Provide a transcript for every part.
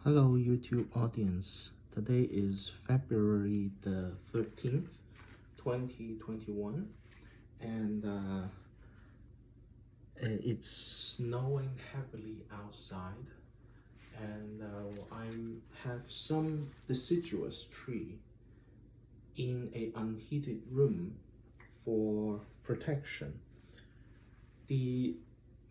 Hello YouTube audience. Today is February the 13th, 2021 and it's snowing heavily outside and I have some deciduous tree in a unheated room for protection.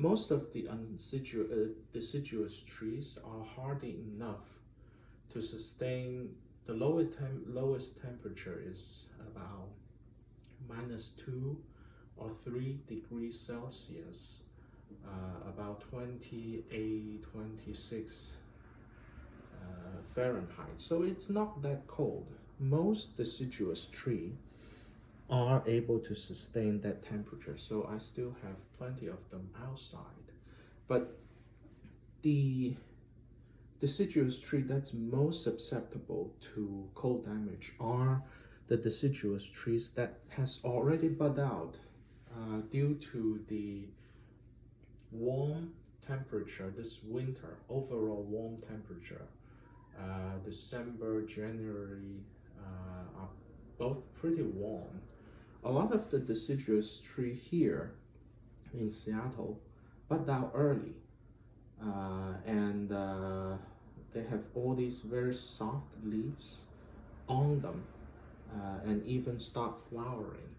Most of the deciduous trees are hardy enough to sustain the lowest temperature is about -2 or 3 degrees Celsius, about 28, 26 Fahrenheit. So it's not that cold. Most deciduous trees are able to sustain that temperature, so I still have plenty of them outside. But the deciduous tree that's most susceptible to cold damage are the deciduous trees that has already bud out due to the warm temperature this winter. Overall warm temperature, December, January are both pretty warm. A lot of the deciduous tree here in Seattle bud out early, and they have all these very soft leaves on them, and even start flowering.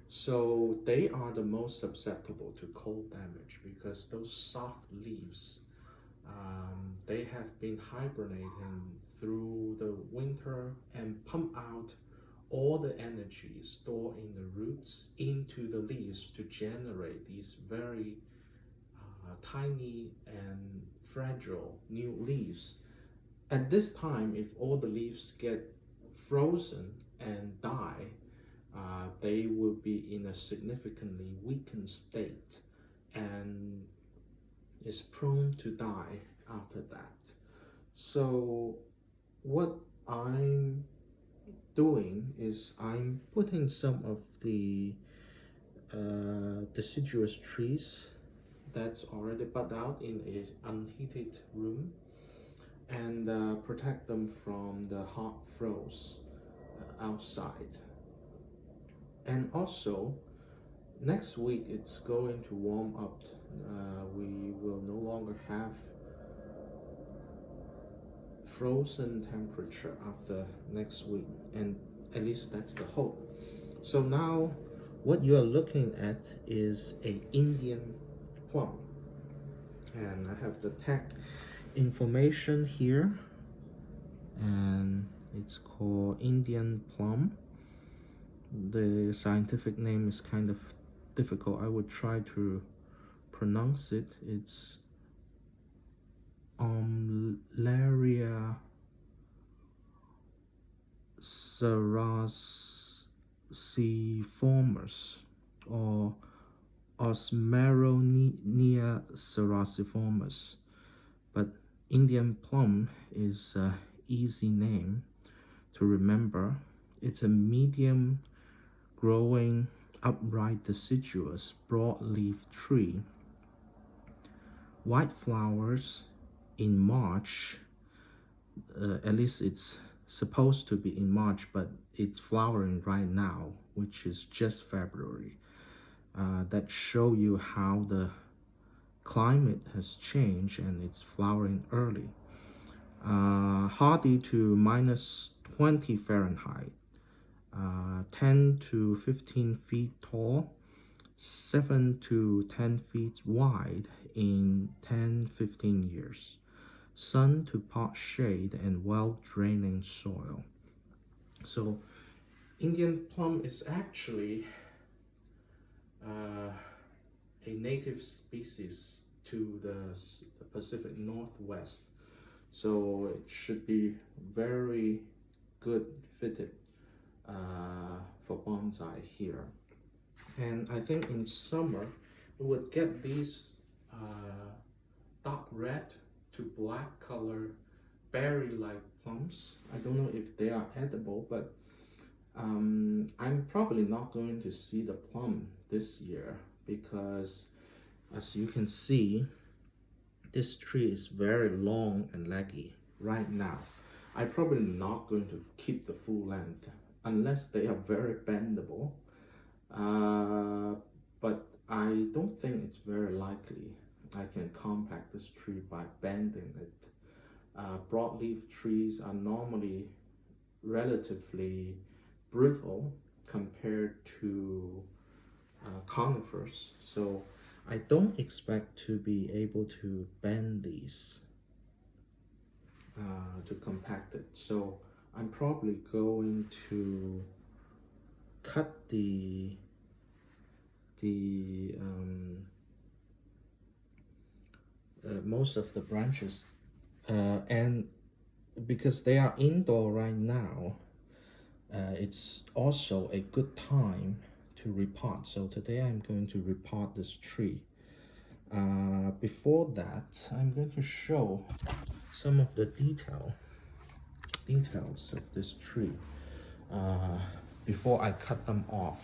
So they are the most susceptible to cold damage because those soft leaves, they have been hibernating through the winter and pump out all the energy stored in the roots into the leaves to generate these very tiny and fragile new leaves. At this time, if all the leaves get frozen and die, they will be in a significantly weakened state and is prone to die after that. So what I'm doing is I'm putting some of the deciduous trees that's already bud out in an unheated room and protect them from the hot frost outside. And also, next week it's going to warm up. We will no longer have frozen temperature after next week, and at least that's the hope. So now what you're looking at is a Indian plum, and I have the tag information here, and it's called Indian plum. The scientific name is kind of difficult. I would try to pronounce it. It's Laria cerasiformis or Osmeronia cerasiformis, but Indian plum is an easy name to remember. It's a medium growing upright deciduous broadleaf tree. White flowers in March, at least it's supposed to be in March, but it's flowering right now, which is just February. That show you how the climate has changed and it's flowering early. Hardy to -20 Fahrenheit, 10 to 15 feet tall, 7 to 10 feet wide in 10-15 years. Sun to pot shade and well-draining soil. So Indian plum is actually a native species to the Pacific Northwest, so it should be very good fitted for bonsai here. And I think in summer we would get these dark red to black color berry-like plums. I don't know if they are edible, but I'm probably not going to see the plum this year because, as you can see, this tree is very long and leggy, right now. I'm probably not going to keep the full length unless they are very bendable. But I don't think it's very likely I can compact this tree by bending it. Broadleaf trees are normally relatively brittle compared to conifers, so I don't expect to be able to bend these to compact it. So I'm probably going to cut most of the branches, and because they are indoor right now, it's also a good time to repot. So today I'm going to repot this tree. Before that, I'm going to show some of the details of this tree before I cut them off.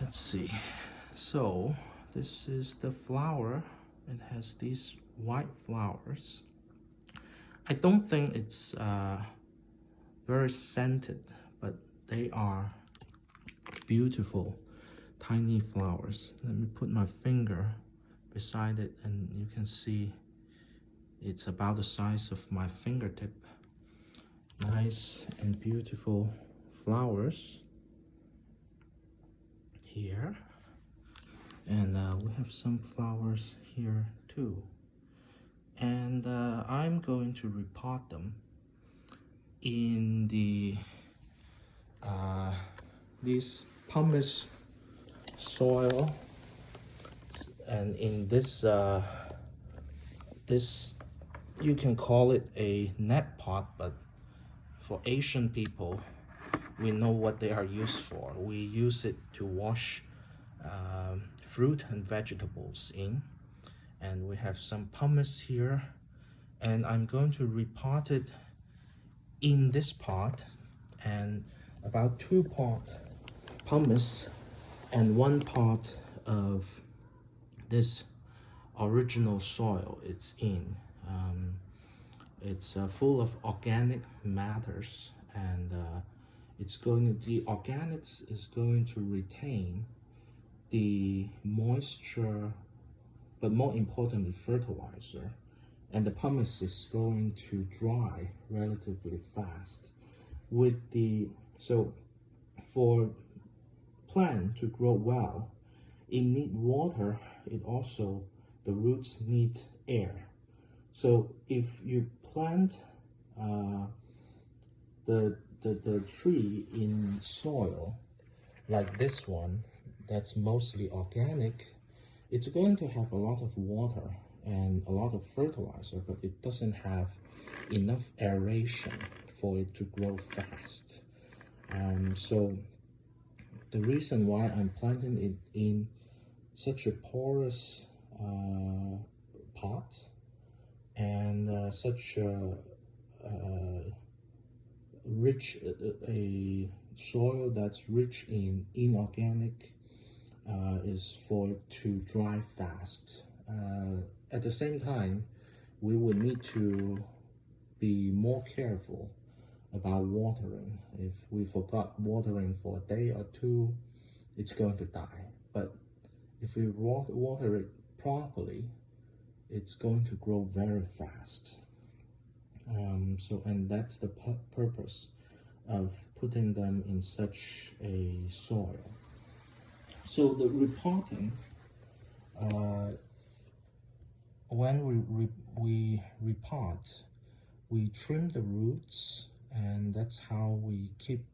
Let's see. So this is the flower. It has these white flowers. I don't think it's very scented, but they are beautiful tiny flowers. Let me put my finger beside it and you can see it's about the size of my fingertip. Nice and beautiful flowers here, and we have some flowers here too, and I'm going to repot them in the this pumice soil, and in this you can call it a net pot, but for Asian people we know what they are used for. We use it to wash fruit and vegetables in, and we have some pumice here, and I'm going to repot it in this pot, and about 2 pot pumice and 1 pot of this original soil it's in. It's full of organic matters, and the organics is going to retain the moisture, but more importantly fertilizer, and the pumice is going to dry relatively fast. So for plant to grow well, it need water, the roots need air. So if you plant the tree in soil like this one that's mostly organic, it's going to have a lot of water and a lot of fertilizer, but it doesn't have enough aeration for it to grow fast. So the reason why I'm planting it in such a porous pot and such a rich a soil that's rich in inorganic is for it to dry fast. At the same time, we would need to be more careful about watering. If we forgot watering for a day or two, it's going to die. But if we water it properly, it's going to grow very fast. And that's the purpose of putting them in such a soil. So the repotting, when we repot, we trim the roots, and that's how we keep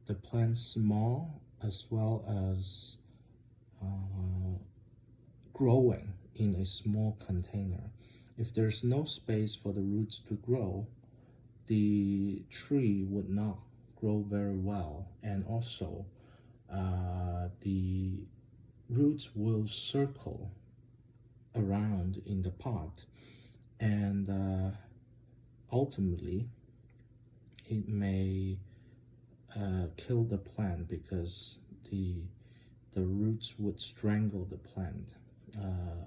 the plants small as well as growing in a small container. If there's no space for the roots to grow, the tree would not grow very well, and also the roots will circle around in the pot, and ultimately it may kill the plant because the roots would strangle the plant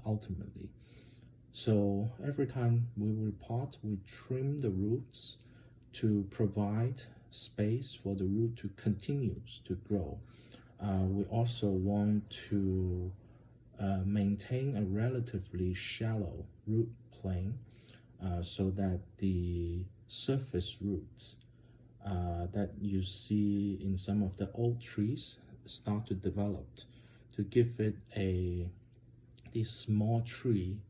ultimately. So every time we repot, we trim the roots to provide space for the root to continue to grow. We also want to maintain a relatively shallow root plane so that the surface roots that you see in some of the old trees start to develop to give it this small tree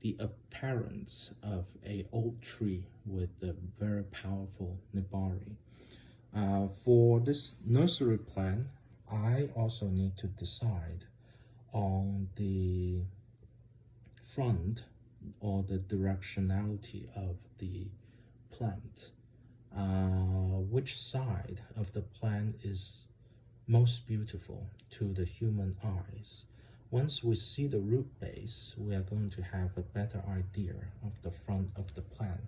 the appearance of a old tree with a very powerful nibari. For this nursery plan, I also need to decide on the front or the directionality of the plant. Which side of the plant is most beautiful to the human eyes? Once we see the root base, we are going to have a better idea of the front of the plant.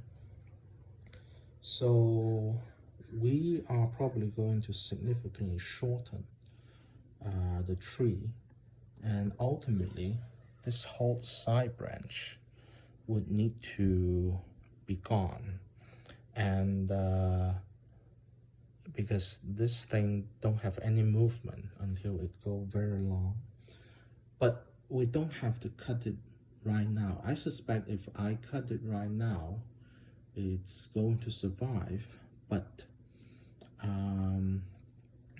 So we are probably going to significantly shorten the tree, and ultimately this whole side branch would need to be gone, and because this thing don't have any movement until it go very long. But we don't have to cut it right now. I suspect if I cut it right now, it's going to survive, but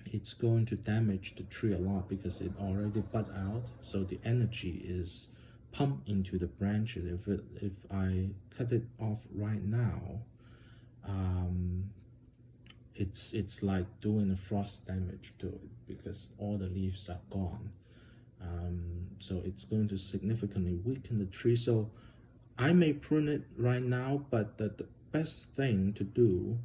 it's going to damage the tree a lot because it already bud out, so the energy is pumped into the branches. If I cut it off right now, it's like doing a frost damage to it because all the leaves are gone. So it's going to significantly weaken the tree. So I may prune it right now, but the best thing to do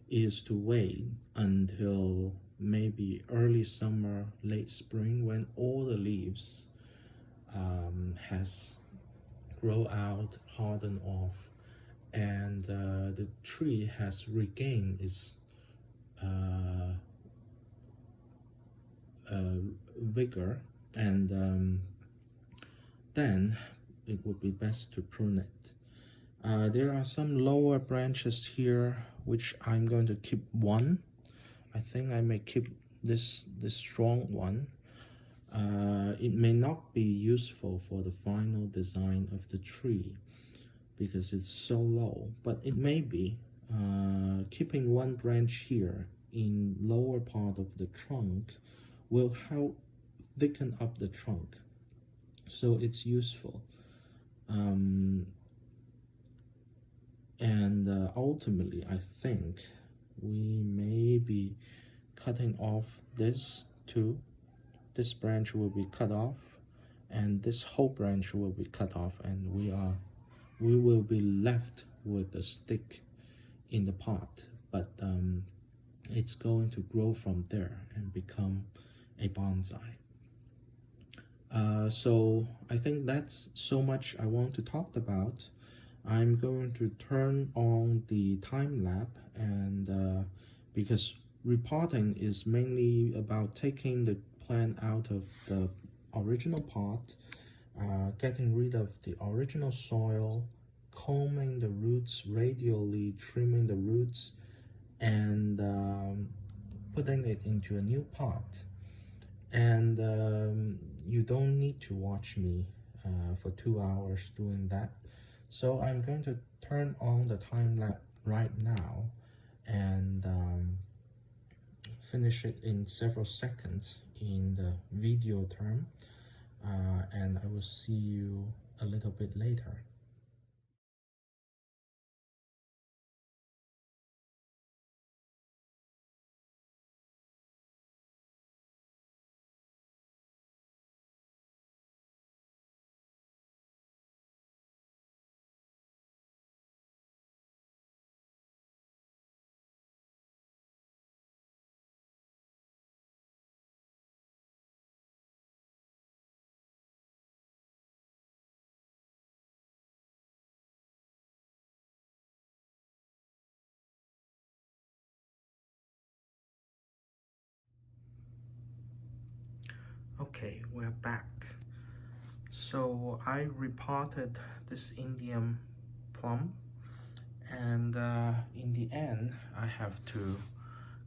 is to wait until maybe early summer, late spring, when all the leaves has grow out, hardened off, and the tree has regained its vigor, and then it would be best to prune it. There are some lower branches here which I'm going to keep one. I think I may keep this strong one. It may not be useful for the final design of the tree because it's so low, but it may be. Keeping one branch here in lower part of the trunk will help thicken up the trunk, so it's useful. And ultimately, I think we may be cutting off this too. This branch will be cut off, and this whole branch will be cut off, and we will be left with a stick in the pot, but it's going to grow from there and become a bonsai. So I think that's so much I want to talk about. I'm going to turn on the time lapse, and because repotting is mainly about taking the plant out of the original pot, getting rid of the original soil, combing the roots radially, trimming the roots, and putting it into a new pot. And you don't need to watch me for 2 hours doing that. So I'm going to turn on the time lapse right now and finish it in several seconds in the video term, and I will see you a little bit later. Okay, we're back. So I repotted this Indian plum, and in the end I have to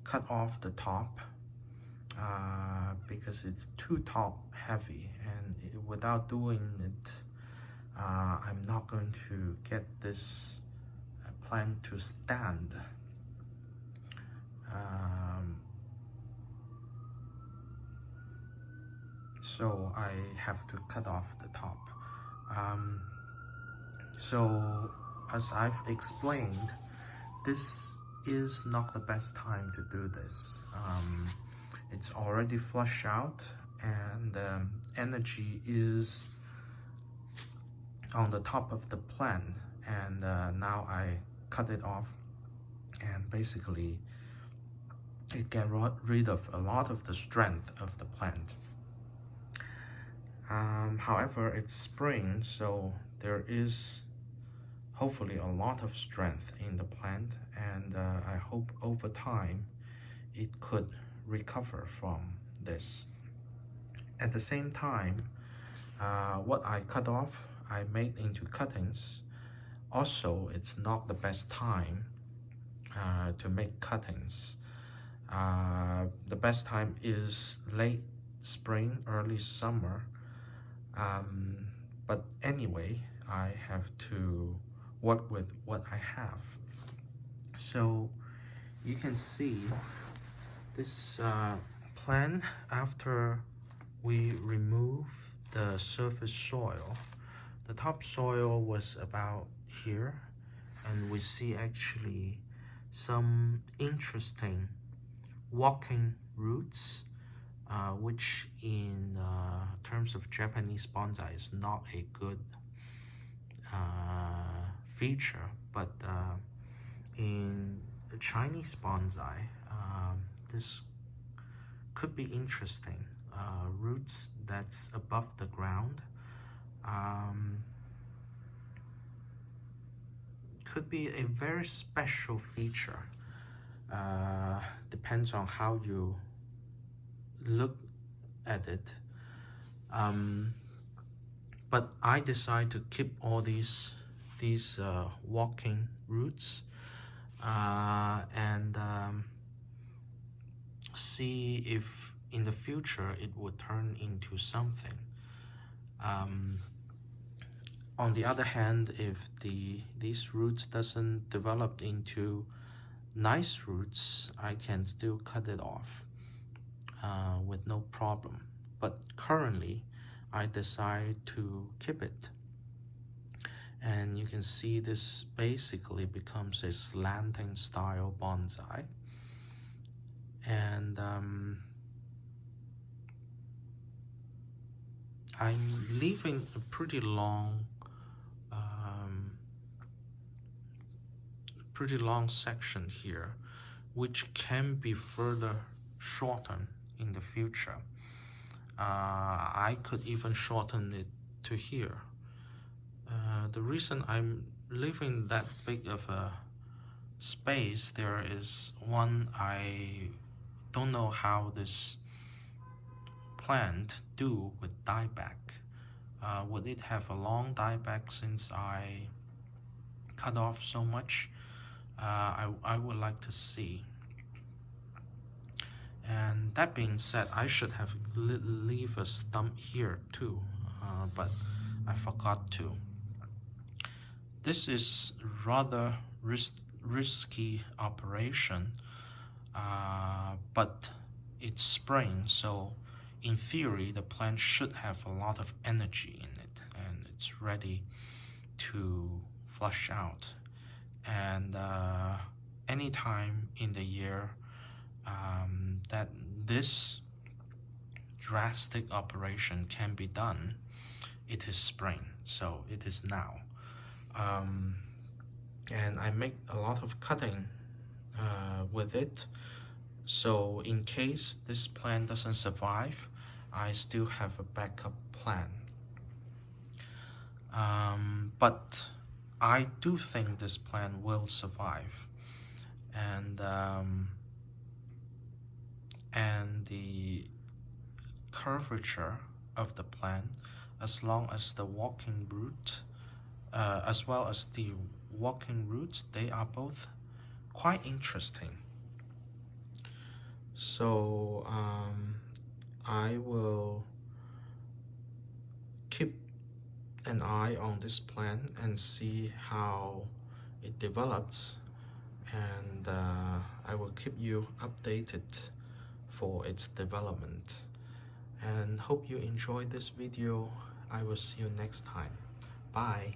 cut off the top because it's too top heavy, and without doing it I'm not going to get this plant to stand. So I have to cut off the top. So as I've explained, this is not the best time to do this. It's already flushed out, and energy is on the top of the plant, and now I cut it off, and basically it gets rid of a lot of the strength of the plant. However, it's spring, so there is hopefully a lot of strength in the plant, and I hope over time it could recover from this. At the same time, what I cut off, I made into cuttings. Also, it's not the best time to make cuttings. The best time is late spring, early summer. But anyway, I have to work with what I have. So you can see this plant, after we remove the surface soil, the topsoil was about here, and we see actually some interesting walking roots, which in terms of Japanese bonsai is not a good feature, but in Chinese bonsai, this could be interesting. Roots that's above the ground could be a very special feature. Depends on how you look at it. But I decide to keep all these walking roots and see if in the future it would turn into something. On the other hand, if these roots doesn't develop into nice roots, I can still cut it off with no problem. But currently, I decide to keep it. And you can see this basically becomes a slanting style bonsai. And I'm leaving a pretty long section here, which can be further shortened in the future. I could even shorten it to here. The reason I'm leaving that big of a space there is, one, I don't know how this plant do with dieback. Would it have a long dieback since I cut off so much? I would like to see. And that being said, I should have leave a stump here too, but I forgot to. This is rather risky operation, but it's spring, so in theory the plant should have a lot of energy in it, and it's ready to flush out. And any time in the year that this drastic operation can be done, it is spring, so it is now. And I make a lot of cutting with it, so in case this plant doesn't survive, I still have a backup plan. But I do think this plant will survive, and the curvature of the plant, as long as the walking root, as well as the walking roots, they are both quite interesting. So I will keep an eye on this plant and see how it develops, and I will keep you updated for its development. And hope you enjoyed this video. I will see you next time. Bye.